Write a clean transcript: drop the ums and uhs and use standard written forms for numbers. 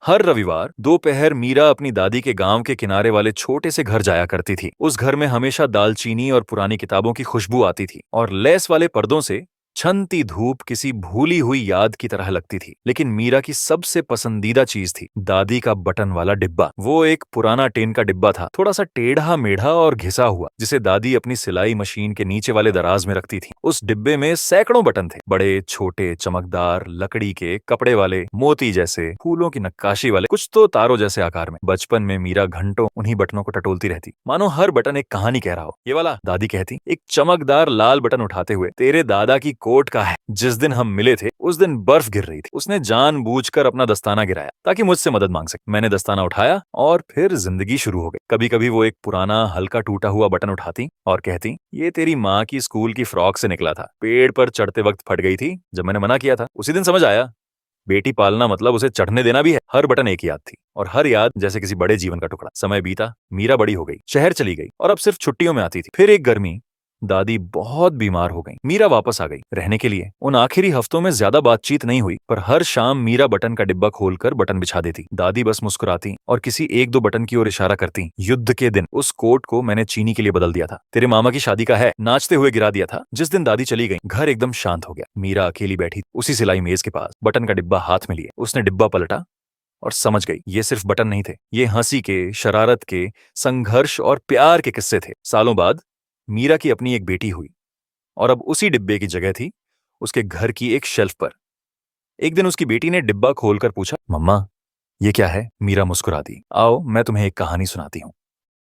हर रविवार दोपहर मीरा अपनी दादी के गांव के किनारे वाले छोटे से घर जाया करती थी। उस घर में हमेशा दालचीनी और पुरानी किताबों की खुशबू आती थी और लेस वाले पर्दों से छनती धूप किसी भूली हुई याद की तरह लगती थी। लेकिन मीरा की सबसे पसंदीदा चीज थी दादी का बटन वाला डिब्बा। वो एक पुराना टेन का डिब्बा था, थोड़ा सा टेढ़ा मेढ़ा और घिसा हुआ, जिसे दादी अपनी सिलाई मशीन के नीचे वाले दराज में रखती थी। उस डिब्बे में सैकड़ों बटन थे, बड़े छोटे चमकदार, लकड़ी के, कपड़े वाले, मोती जैसे, फूलों की नक्काशी वाले, कुछ तो तारों जैसे आकार में। बचपन में मीरा घंटों उन्हीं बटनों को टटोलती रहती, मानो हर बटन एक कहानी कह रहा हो। ये वाला, दादी कहती, एक चमकदार लाल बटन उठाते हुए, तेरे दादा की कोट का है। जिस दिन हम मिले थे उस दिन बर्फ गिर रही थी। उसने जानबूझकर अपना दस्ताना गिराया ताकि मुझसे मदद मांग सके। मैंने दस्ताना उठाया और फिर जिंदगी शुरू हो गई। कभी कभी वो एक पुराना हल्का टूटा हुआ बटन उठाती और कहती, ये तेरी माँ की स्कूल की फ्रॉक से निकला था, पेड़ पर चढ़ते वक्त फट गई थी जब मैंने मना किया था। उसी दिन समझ आया, बेटी पालना मतलब उसे चढ़ने देना भी है। हर बटन एक याद थी, और हर याद जैसे किसी बड़े जीवन का टुकड़ा। समय बीता, मीरा बड़ी हो गई, शहर चली गई और अब सिर्फ छुट्टियों में आती थी। फिर एक गर्मी दादी बहुत बीमार हो गई। मीरा वापस आ गई रहने के लिए। उन आखिरी हफ्तों में ज्यादा बातचीत नहीं हुई, पर हर शाम मीरा बटन का डिब्बा खोलकर बटन बिछा देती। दादी बस मुस्कुराती और किसी एक दो बटन की ओर इशारा करती। युद्ध के दिन उस कोट को मैंने चीनी के लिए बदल दिया था, तेरे मामा की शादी का है, नाचते हुए गिरा दिया था। जिस दिन दादी चली गई, घर एकदम शांत हो गया। मीरा अकेली बैठी उसी सिलाई मेज के पास, बटन का डिब्बा हाथ में लिए। उसने डिब्बा पलटा और समझ गई, ये सिर्फ बटन नहीं थे, ये हंसी के, शरारत के, संघर्ष और प्यार के किस्से थे। सालों बाद मीरा की अपनी एक बेटी हुई और अब उसी डिब्बे की जगह थी उसके घर की एक शेल्फ पर। एक दिन उसकी बेटी ने डिब्बा खोलकर पूछा, मम्मा ये क्या है? मीरा मुस्कुरा दी। आओ मैं तुम्हें एक कहानी सुनाती हूँ।